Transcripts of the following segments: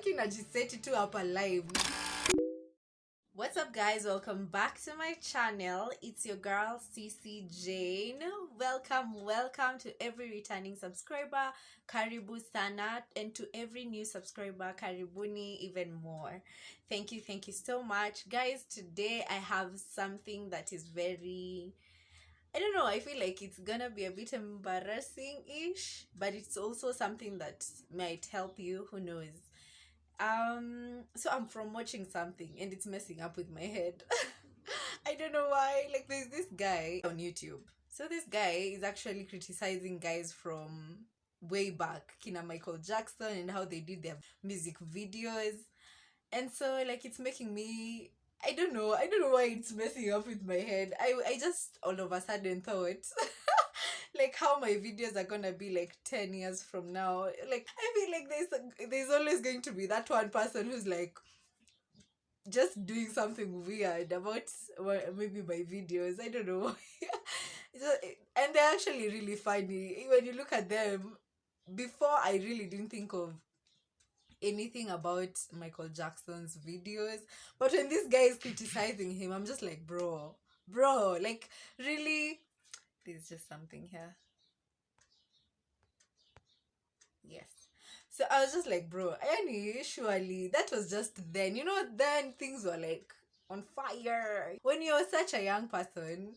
Aki najiseti tu hapa live. What's up guys, welcome back to my channel. It's your girl CC Jane. Welcome to every returning subscriber, karibu sana, and to every new subscriber, karibuni even more. Thank you so much guys. Today I have something that is very, I don't know, I feel like it's gonna be a bit embarrassing-ish, but it's also something that might help you, who knows. So I'm from watching something and it's messing up with my head. I don't know why. Like, there's this guy on YouTube. So this guy is actually criticizing guys from way back, Kina Michael Jackson, and how they did their music videos. And so like it's making me, I don't know why it's messing up with my head. I just all of a sudden thought like how my videos are gonna be like 10 years from now. Like I feel like there's always going to be that one person who's like just doing something weird about maybe my videos. I don't know. And they're actually really funny when you look at them. Before, I really didn't think of anything about Michael Jackson's videos, but when this guy is criticizing him, I'm just like, bro, like, really? There's just something here. Yes. So I was just like, bro, any surely that was just then, then things were like on fire. When you're such a young person,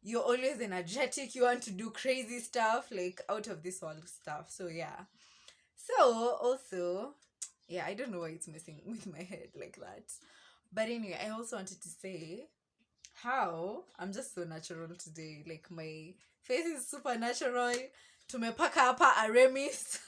you're always energetic, you want to do crazy stuff, like out of this world stuff. So yeah. So also, yeah, I don't know why it's messing with my head like that. But anyway, I also wanted to say how I'm just so natural today. Like, my face is super natural. Tumepaka hapa Aremis.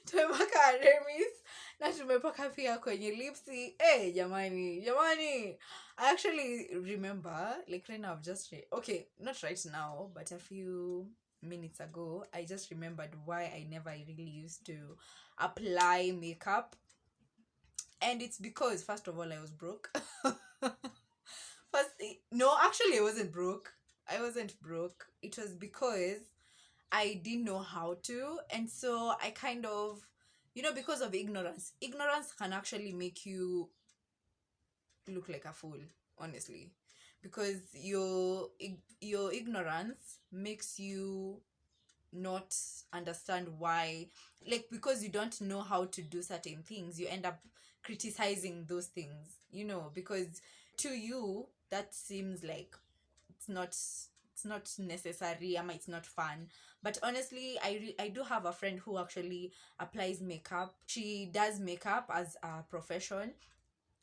Tumepaka Aremis. Na tumepaka pia kwenye lipsi. Hey, jamani. I actually remember, like right now I've just okay, not right now, but a few minutes ago, I just remembered why I never really used to apply makeup. And it's because, first of all, I was broke. No, actually I wasn't broke. It was because I didn't know how to, and so I kind of, because of ignorance can actually make you look like a fool, honestly, because your ignorance makes you not understand why, like, because you don't know how to do certain things, you end up criticizing those things, because to you that seems like it's not necessary, it's not fun. But honestly, I do have a friend who actually applies makeup. She does makeup as a profession,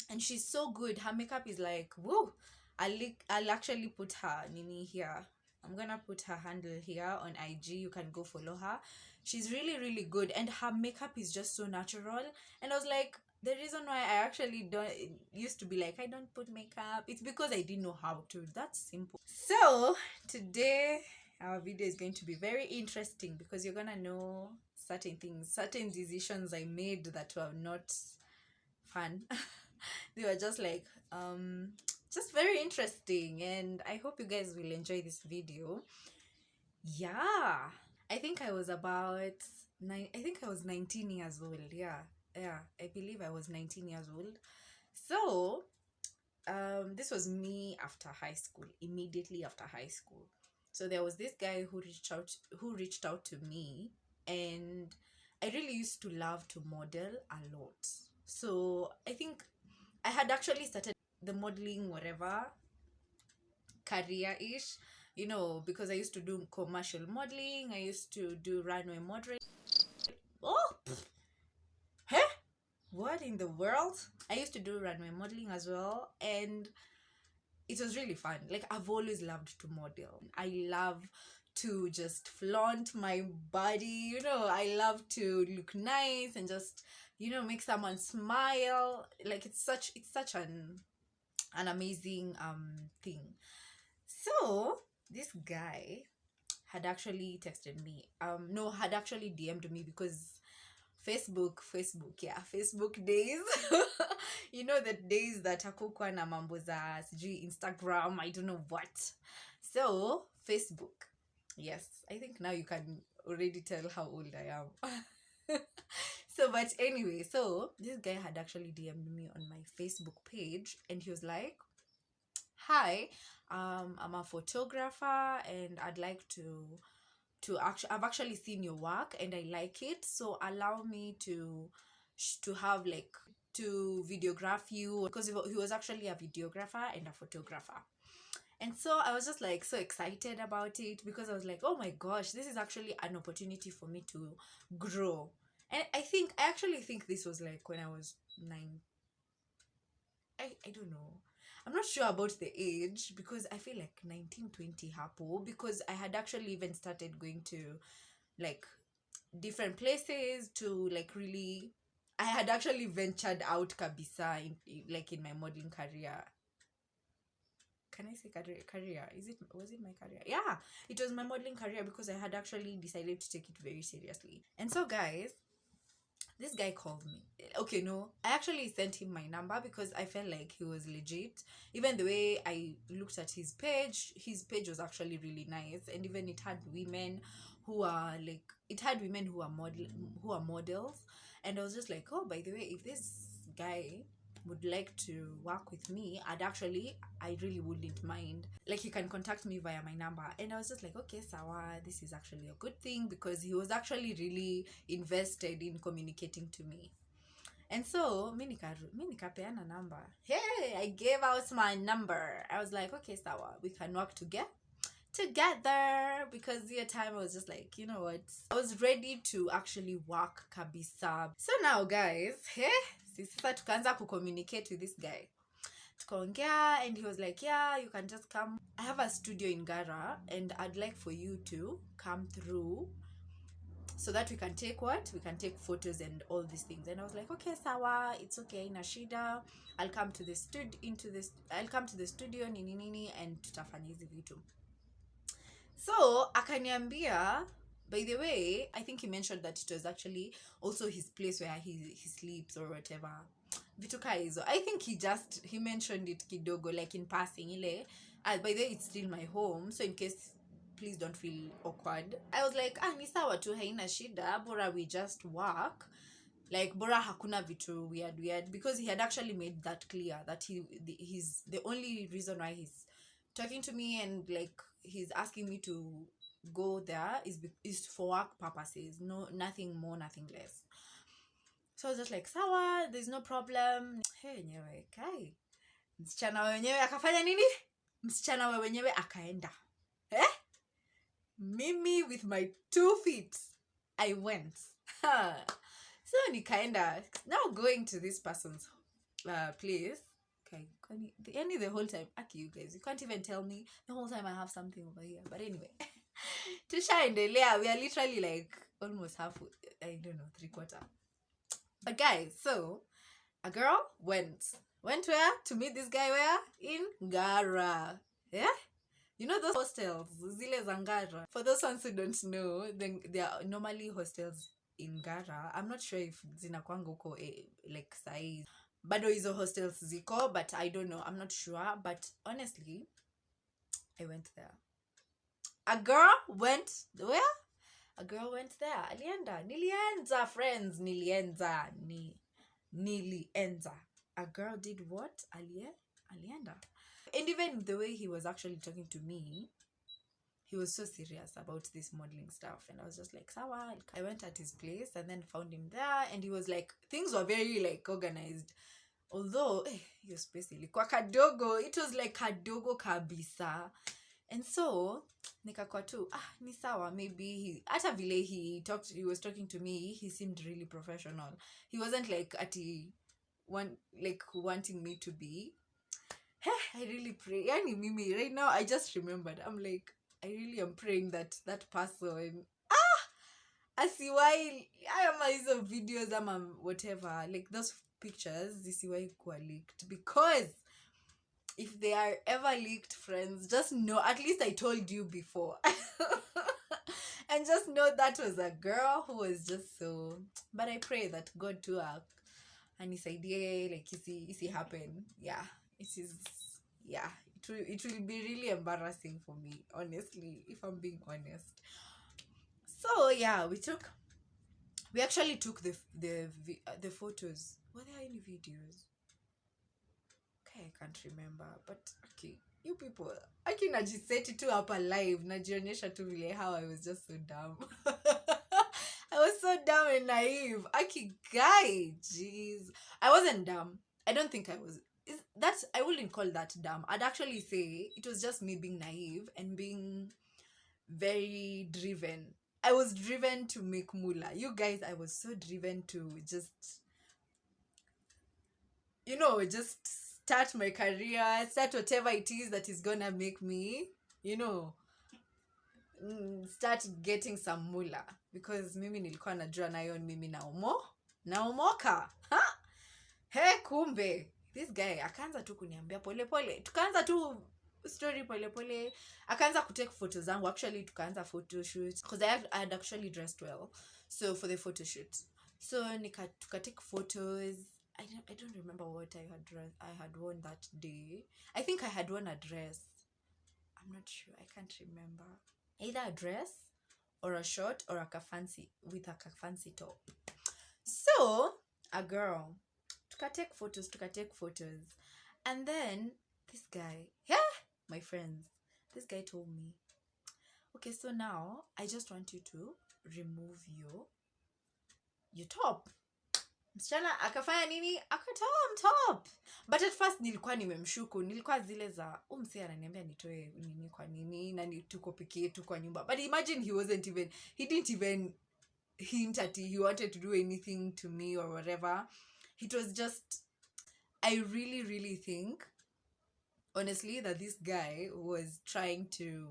and she's so good. Her makeup is like, whoa. I'll actually put her nini here. I'm gonna put her handle here on IG. You can go follow her. She's really good, and her makeup is just so natural. And I was like, the reason why I actually don't used to be like, I don't put makeup, it's because I didn't know how to. That's simple. So today our video is going to be very interesting because you're gonna know certain things, certain decisions I made that were not fun. They were just like just very interesting, and I hope you guys will enjoy this video. Yeah, I think I was about 19 years old. Yeah, I believe I was 19 years old. So this was me after high school, immediately after high school. So there was this guy who reached out to me, and I really used to love to model a lot. So I think I had actually started the modeling whatever career-ish, because I used to do commercial modeling, I used to do runway modeling. Oh, huh? What in the world? I used to do runway modeling as well, and it was really fun. Like, I've always loved to model. I love to just flaunt my body, I love to look nice and just, make someone smile. Like, it's such an amazing thing. So this guy had actually texted me, had actually DM'd me, because Facebook days. The days that hakukwa na mambo za sijui Instagram, I don't know what. So Facebook, yes, I think now you can already tell how old I am. So but anyway, so this guy had actually DM'd me on my Facebook page, and he was like, hi, I'm a photographer and I'd like to actually, I've actually seen your work and I like it, so allow me to have like to videograph you, because he was actually a videographer and a photographer. And so I was just like so excited about it, because I was like, oh my gosh, this is actually an opportunity for me to grow. And I actually think this was like when I was 9. I don't know. I'm not sure about the age, because I feel like 1920 hapo, because I had actually even started going to like different places to like really, I had actually ventured out kabisa like in my modeling career. Can I say career? Was it my career? Yeah, it was my modeling career, because I had actually decided to take it very seriously. And so guys, this guy called me. Okay, no, I actually sent him my number because I felt like he was legit. Even the way I looked at his page was actually really nice, and even it had women who are like, it had women who are models, and I was just like, oh, by the way, if this guy would like to work with me, I really wouldn't mind. Like, you can contact me via my number. And I was just like, okay, sawa, this is actually a good thing, because he was actually really invested in communicating to me. And so mi nikapeana number. Hey, I gave out my number. I was like, okay, sawa, we can work together, because the time I was just like, you know what, I was ready to actually work kabisa. So now guys, sasa tukaanza communicate with this guy, tukaongea, and he was like, yeah, you can just come. I have a studio in Gara and I'd like for you to come through so that we can take photos and all these things. And I was like, okay, sawa, it's okay, nashida, I'll come to the studio nini and tutafanya hizi vitu. So akaniambia, by the way, I think he mentioned that it was actually also his place where he sleeps or whatever. Vituka hizo. I think he mentioned it kidogo, like in passing ile. By the way, it's still my home, so in case, please don't feel awkward. I was like, ni sawa tu, haina shida, bora we just work. Like, bora hakuna vitu weird, because he had actually made that clear that he's the only reason why he's talking to me and like he's asking me to go there is for work purposes. No, nothing more, nothing less. So I was just like, sawa, there's no problem. Hey, nyewe kai, msichana wenyewe akafanya nini? Msichana wenyewe akaenda. Mimi with my 2 feet, I went. So nikaenda. Now going to this person's place. Okay, the whole time, aki, you guys, you can't even tell me the whole time I have something over here. But anyway, tushaendelea, we are literally like almost halfway, I don't know, 3/4. But guys, so a girl went where to meet this guy, where? In Gara. Yeah, you know those hostels, zile zangara. For those ones who don't know, then there are normally hostels in Gara. I'm not sure if zinakwanga huko like size bado hizo hostels ziko, but I don't know, I'm not sure. But honestly, I went there. A girl went where? A girl went there. Nilienza, friends. Nilienza. A girl did what? Alienda. And even the way he was actually talking to me, he was so serious about this modeling stuff. And I was just like, sawa. I went at his place and then found him there. And he was like, things were very like organized. Although, your space ilikuwa kadogo. It was like kadogo kabisa. And so, nikakuwa tu, ni sawa, maybe hata vile he was talking to me, he seemed really professional. He wasn't like wanting me to be. I really pray. Yani mimi, right now, I just remembered. I'm like, I really am praying that person, asiwai, ama hizo videos, ama whatever, like those pictures, zisiwai kuwa leaked. Because if they are ever leaked, friends, just know, at least I told you before. And just know that was a girl who was just so, but I pray that God to her and his idea, like, isi happen. Yeah, it is. Yeah, it will be really embarrassing for me, honestly, if I'm being honest. So yeah, we took We actually took the photos. Were there any videos? Okay, I can't remember, but okay, you people, aki najiseti tu hapa live najionyesha tu vile how I was just so dumb. I was so dumb and naive. Aki guy, jeez. I wasn't dumb. I don't think I was. I wouldn't call that dumb. I'd actually say it was just me being naive and being very driven. I was driven to make moolah. You guys, I was so driven to just, just start my career, start whatever it is that is gonna make me, you know, start getting some moolah. Because mimi nilikuwa najua nayo mimi naomoka. Ha? He kumbe. This guy, akaanza tu kuniambia pole pole. Tukaanza tu story pole pole. Akaanza kutake photos zangu. Actually, tukaanza photo shoot. Because I had actually dressed well. So, for the photo shoot. So, tukatake photos. I don't remember what I had worn that day. I think I had worn a dress. I'm not sure. I can't remember. Either a dress or a short or a fancy top. So, a girl. Take photos. And then this guy, my friends, this guy told me, okay, so now I just want you to remove your top. Msichana akafanya nini? Akatoa top. But at first nilikuwa nimemshuku, nilikuwa zile za msee ananiambia nitoe nini kwa nini na tuko peke yetu kwa nyumba. But imagine he didn't even hint at he wanted to do anything to me or whatever. It was just, I really, really think, honestly, that this guy was trying to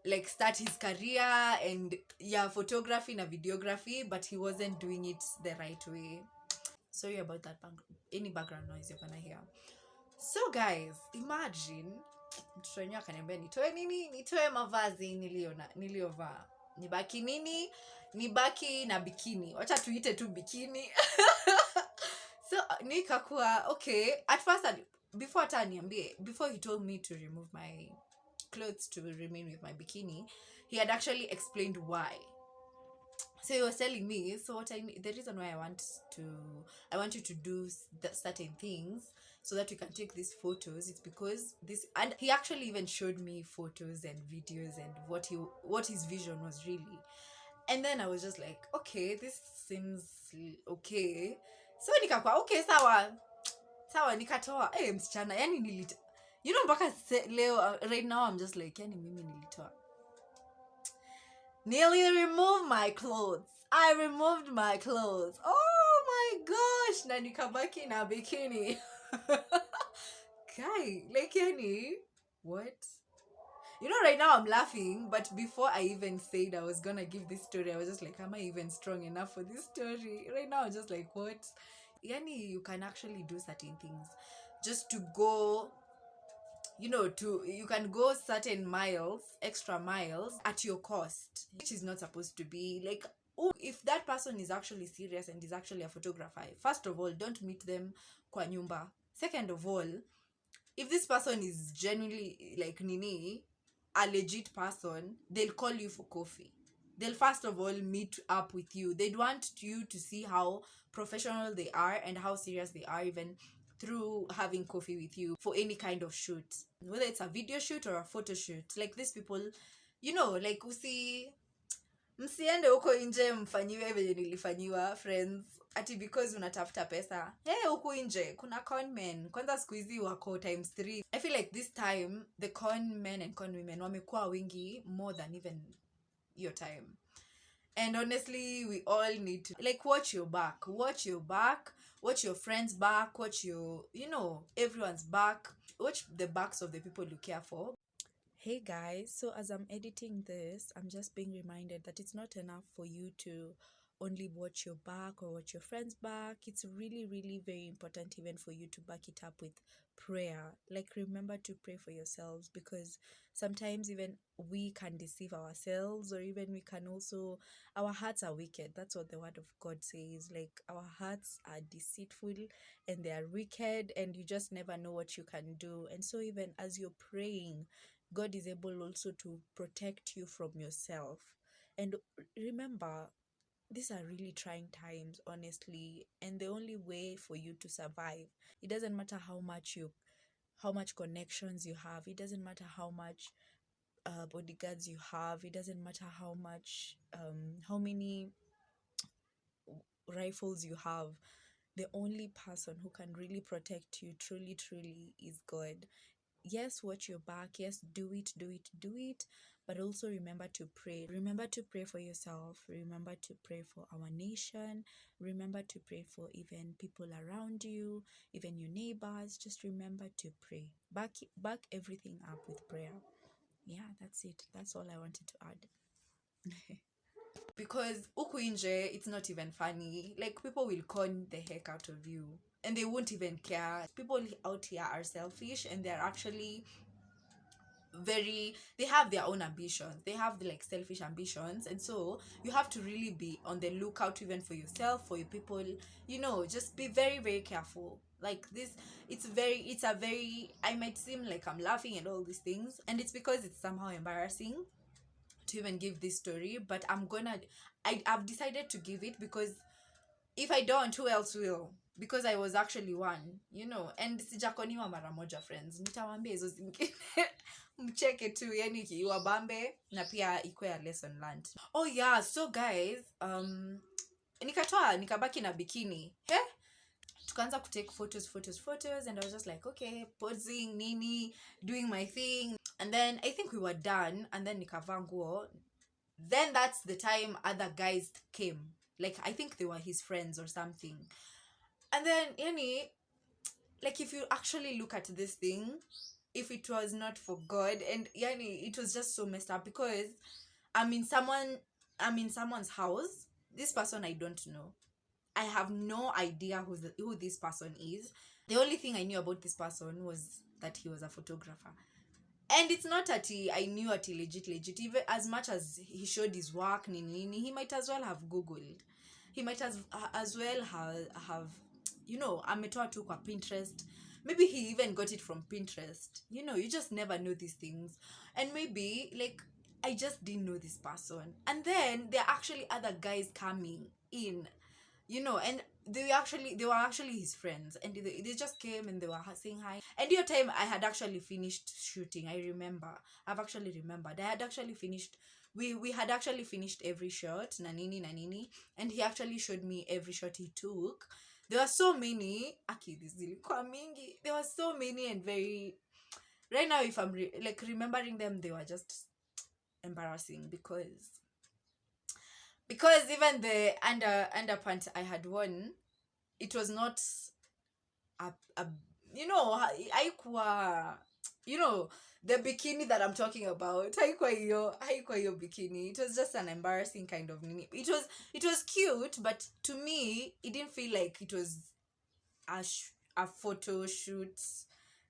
like start his career and photography and videography, but he wasn't doing it the right way. Sorry about that any background noise you're gonna hear. So guys, imagine mtoto wenyewe akaniambia nitoe mavazi niliyovaa, nibaki na bikini, wacha tuite tu bikini. So nikakuwa okay. At first, before he told me to remove my clothes to remain with my bikini, he had actually explained why. So he was telling me, so the reason why I want you to do certain things so that we can take these photos, it's because this, and he actually even showed me photos and videos and what his vision was really. And then I was just like, okay, this seems okay. So nikakuwa okay, sawa nikatoa. Msichana, yani nilitoa. Mpaka leo right now I'm just like, yani mimi nilitoa. Nearly removed my clothes. I removed my clothes. Oh my gosh, na nikabaki na bikini. Guy, like yani, what? Right now I'm laughing, but before I even said I was gonna give this story, I was just like, am I even strong enough for this story? Right now I'm just like, what? Yani, you can actually do certain things just to go, you can go certain extra miles at your cost, which is not supposed to be. Like, if that person is actually serious and is actually a photographer, first of all, don't meet them kwa nyumba. Second of all, if this person is genuinely like a legit person, they'll call you for coffee. They'll first of all meet up with you. They'd want you to see how professional they are and how serious they are, even through having coffee with you for any kind of shoot, whether it's a video shoot or a photo shoot. Like these people, like msiende huko nje mfanyiwe venye nilifanyiwa, friends, ati because unatafuta pesa. Huko nje kuna con men, kwanza siku hizi wako times 3. I feel like this time the con men and con women wamekuwa wingi more than even your time. And honestly, we all need to like watch your back, watch your friends' back, watch your everyone's back, watch the backs of the people you care for. Hey guys, so as I'm editing this, I'm just being reminded that it's not enough for you to only watch your back or watch your friend's back. It's really, really very important even for you to back it up with prayer. Like, remember to pray for yourselves, because sometimes even we can deceive ourselves, or even we can also, our hearts are wicked. That's what the word of God says. Like, our hearts are deceitful and they are wicked, and you just never know what you can do. And so even as you're praying, God is able also to protect you from yourself. And remember, these are really trying times, honestly, and the only way for you to survive, it doesn't matter how much connections you have, it doesn't matter how much bodyguards you have, it doesn't matter how many rifles you have, the only person who can really protect you truly truly is God. Yes, watch your back. Yes, do it, do it, do it. But also remember to pray. Remember to pray for yourself. Remember to pray for our nation. Remember to pray for even people around you, even your neighbors. Just remember to pray. Back everything up with prayer. Yeah, that's it. That's all I wanted to add. Because huku nje, it's not even funny. Like, people will con the heck out of you and they won't even care. People out here are selfish, and they're actually they have their own ambitions. They have like selfish ambitions, and so you have to really be on the lookout even for yourself, for your people. Just be very, very careful. Like this, it's a very, I might seem like I'm laughing and all these things, and it's because it's somehow embarrassing to even give this story, but I've decided to give it, because if I don't, who else will? Because I was actually one, and sijakoniwa mara moja, friends, nitawambia hizo zingine. Mcheke tu, yani iwabambe na pia ikuwe a lesson learned. Oh yeah, so guys, nikabaki na bikini. Tukaanza kutake photos, and I was just like, okay, posing nini, doing my thing, and then I think we were done, and then nikavaa nguo. Then that's the time other guys came, like I think they were his friends or something. And then yani, like, if you actually look at this thing, if it was not for God, and yani, it was just so messed up, because I'm in someone's house. This person I don't know. I have no idea who this person is. The only thing I knew about this person was that he was a photographer. And it's not that I knew at legit. Even as much as he showed his work, he might as well have Googled. He might as well have ametoa tu kwa Pinterest. Maybe he even got it from Pinterest. You just never know these things. And maybe, like, I just didn't know this person. And then there are actually other guys coming in, and they were actually his friends, and they just came and they were saying hi. And your time I had actually finished shooting. I've actually remembered I had actually finished, we had actually finished every shot, nanini, and he actually showed me every shot he took. There were so many, there were so many, and very, right now, if I'm remembering them, they were just embarrassing, because even the underpants I had worn, it was not a haikuwa, the bikini that I'm talking about, haikuwa hiyo bikini. It was just an embarrassing kind of nini. It was cute, but to me it didn't feel like it was a photo shoot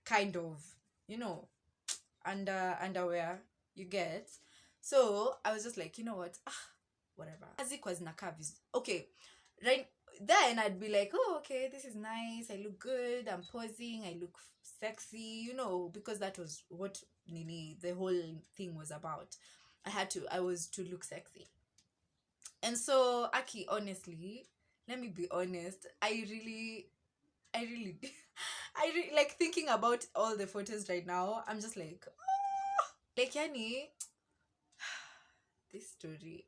kind of, underwear, you get. So I was just like, you know what, whatever. Hazikuwa zinakaa okay, right then I'd be like, oh, okay, this is nice, I look good, I'm posing, I look sexy, because that was what the whole thing was about. I was to look sexy. And so, Aki, honestly, let me be honest, I really I really like thinking about all the photos right now. I'm just like, like, yani, this story,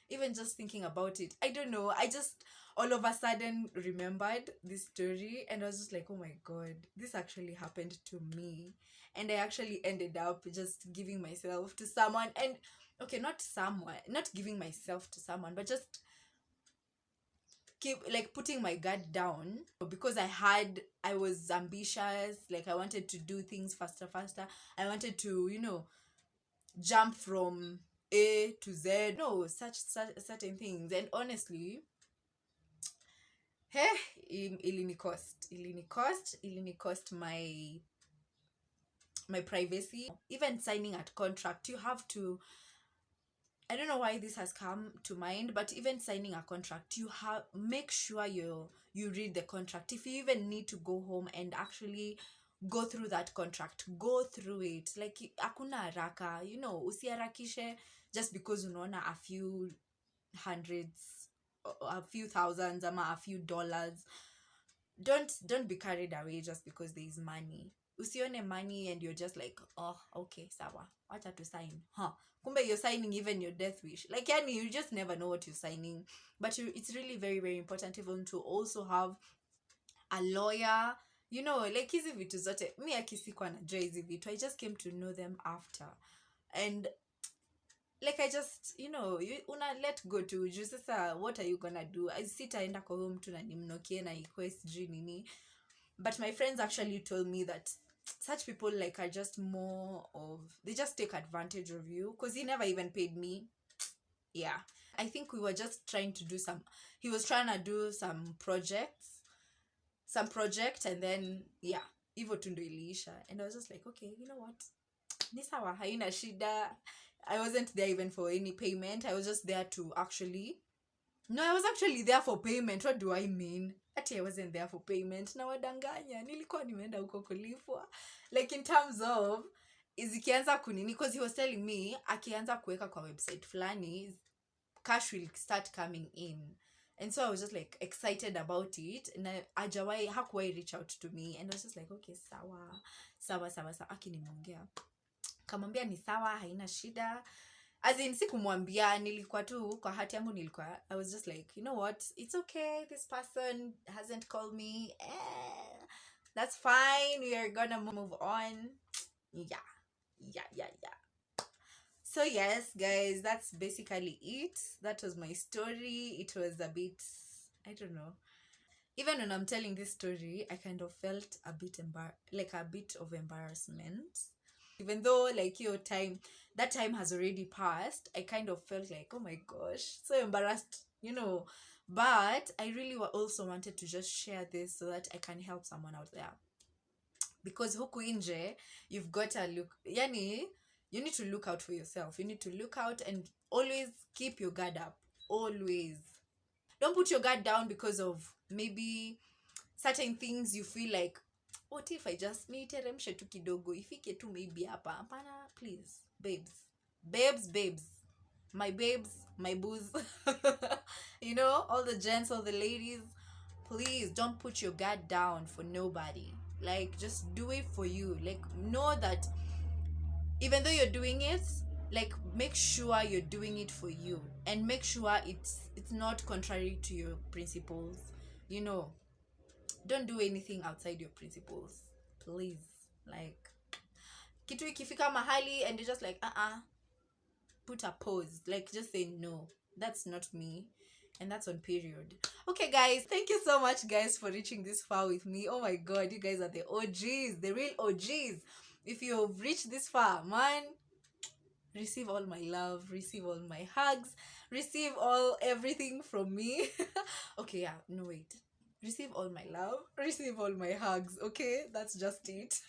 even just thinking about it, I don't know, I just all of a sudden remembered this story, and I was just like, oh my God, this actually happened to me. And I actually ended up just giving myself to someone, and okay, not giving myself to someone, but just keep like putting my guard down, because I was ambitious, like I wanted to do things faster. I wanted to jump from A to Z, such certain things. And honestly, ilini cost my privacy. Even signing a contract, you have to, I don't know why this has come to mind, but even signing a contract, you have make sure you read the contract. If you even need to go home and actually go through that contract, go through it. Like, hakuna haraka, usiharakishe just because unaona a few hundreds, a few thousands, a few dollars. Don't be carried away just because there is money. Usione money and you're just like, oh, okay, sawa, wacha to sign, kumbe you're signing even your death wish. Like, yani, you just never know what you're signing. But it's really very, very important even to also have a lawyer, like hizi vitu zote. Mi akisikuwa najua hizi vitu, I just came to know them after. And like, I just, una let go to juu sasa, what are you gonna do? Sitaenda kwa huyo mtu na nimnokie na ikuwe sijui nini. But my friends actually told me that such people like are just more of, they just take advantage of you, because he never even paid me. Yeah, I think we were just trying to do he was trying to do some project, and then yeah, hivyo tu ndo iliisha. And I was just like, okay, you know what, ni sawa, haina shida. I wasn't there even for any payment. I was just there to actually, no, I was actually there for payment. What do I mean? Ati I wasn't there for payment. Na wadanganya, nilikuwa nimeenda huko kulipwa. Like, in terms of, zikianza kunini, because he was telling me, akianza kuweka kwa website flani, cash will start coming in. And so I was just like excited about it. And ajawai, hakuwai reach out to me. And I was just like, okay, sawa. Aki nimeongea. Kamwambia ni sawa, haina shida. As in, sikumwambia, nilikuwa tu kwa hati yangu nilikuwa, I was just like, you know what, it's okay, this person hasn't called me, that's fine, we are gonna move on. Yeah. So yes, guys, that's basically it. That was my story. It was a bit, I don't know, even when I'm telling this story, I kind of felt a bit of embarrassment. Even though, like, that time has already passed, I kind of felt like, oh my gosh, so embarrassed, But I really also wanted to just share this so that I can help someone out there. Because huku inje, you've got to look, you need to look out for yourself. You need to look out and always keep your guard up. Always. Don't put your guard down because of maybe certain things you feel like, what if I just niteremshe tu kidogo, ifike tu maybe hapa. Hapana, please, babes, my babes, my boos, all the gents, all the ladies, please don't put your guard down for nobody. Like, just do it for you. Like, know that even though you're doing it, like, make sure you're doing it for you, and make sure it's not contrary to your principles. Don't do anything outside your principles, please. Like, kitu ikifika mahali and you're just like, put a pause. Like, just say, no, that's not me, and that's on period. Okay, guys, thank you so much, guys, for reaching this far with me. Oh my god, you guys are the OGs, the real OGs. If you've reached this far, man, receive all my love, receive all my hugs, receive everything from me. Okay, yeah, no, wait. Receive all my love, receive all my hugs, okay? That's just it.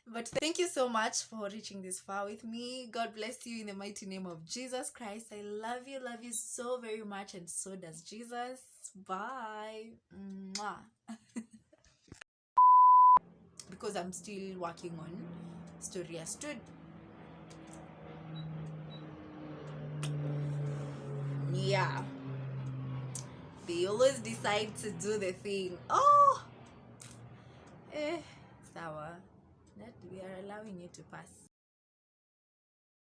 But thank you so much for reaching this far with me. God bless you in the mighty name of Jesus Christ. I love you so very much, and so does Jesus. Bye. Mwah. Because I'm still working on Story Stood. Yeah. They always decide to do the thing. Oh! Sawa. That we are allowing you to pass.